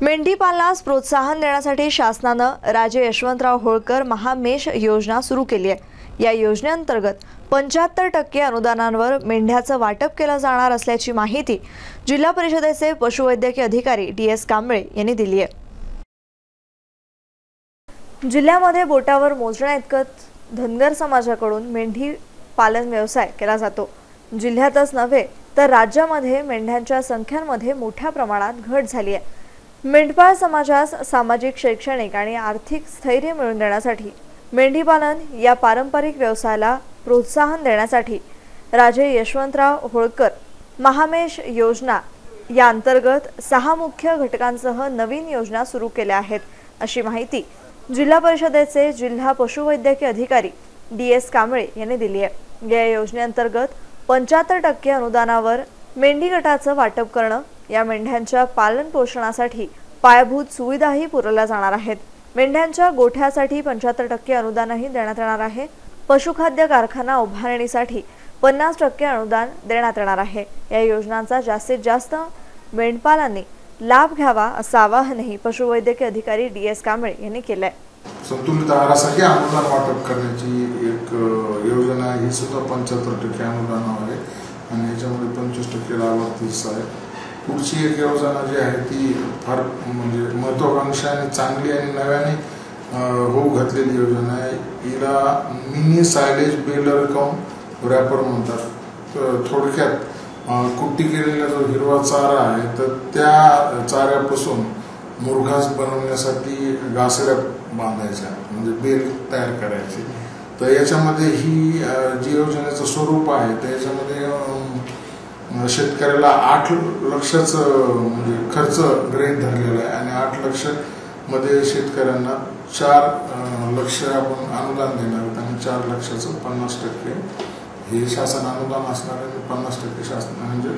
मेंढीपालनास प्रोत्साहन देण्यासाठी शासनाने राजे यशवंतराव होळकर महामेष योजना सुरू केली आहे। या योजनेअंतर्गत 75% अनुदानांवर मेंढ्याचं वाटप केलं जाणार असल्याची माहिती जिल्हा परिषदेचे पशुवैद्यकीय अधिकारी DS कांबळे यांनी दिली आहे। जिल्ह्यामध्ये बोटावर मोजण्याइतकत धनगर समाजाकडून मेंढी पालन व्यवसाय केला जातो। जिल्ह्यातच नव्हे तर राज्यामध्ये मेंढ्यांच्या संख्यांमध्ये मोठ्या प्रमाणात घट झाली आहे। मेंढपाळ समाजास सामाजिक, शैक्षणिक आणि आर्थिक स्थैर्य मिळवून देण्यासाठी मेंढीपालन या पारंपरिक व्यवसायाला प्रोत्साहन देण्यासाठी राजे यशवंतराव होळकर महामेष योजना या अंतर्गत 6 मुख्य घटकांसह नवीन योजना सुरू केल्या आहेत, अशी माहिती जिल्हा परिषदेचे जिल्हा पशुवैद्यकीय अधिकारी DS कांबळे यांनी दिली आहे। या योजनेअंतर्गत 75% अनुदानावर मेंढी गटाचं वाटप करणं, या मेंढ्यांच्या पालन पोषणासाठी पायाभूत सुविधाही पुरवल्या जाणार आहेत। मेंढ्यांच्या गोठ्यासाठी 75% अनुदानही देण्यात येणार आहे। पशुखाद्य कारखाना उभारणीसाठी 50% अनुदान देण्यात येणार आहे। या योजनांचा जास्तीत जास्त मेंढपालांनी लाभ घ्यावा असं आवाहनही पशुवैद्यकीय अधिकारी DS कांबळे यांनी केलं आहे। संतुलित आहारासाठी अनुदान वाटप करण्याची एक योजना ही सुद्धा 75% अनुदान आहे आणि याच्यामध्ये 25% लाभार्थी हिस्सा आहे। पुढची एक योजना जी आहे ती फार म्हणजे महत्त्वाकांक्षी आणि चांगली आणि नव्याने होऊ घातलेली योजना आहे। हिला मिनी सायलेज बेलर कम रॅपर म्हणतात। थोडक्यात कुट्टी केलेला जो हिरवा चारा आहे तर त्या चाऱ्यापासून मुरघास बनवण्यासाठी घासड्या बांधायच्या, म्हणजे बेल तयार करायची। तर याच्यामध्ये ही जी योजनेचं स्वरूप आहे त्याच्यामध्ये शेतकऱ्याला 8 लक्षाचं म्हणजे खर्च गृहीत धरलेला आहे आणि 8 लक्ष मध्ये शेतकऱ्यांना 4 लक्ष आपण अनुदान देणार आहोत आणि 4 लक्षाचं 50% हे शासन अनुदान असणार आहे। 50% शासन म्हणजे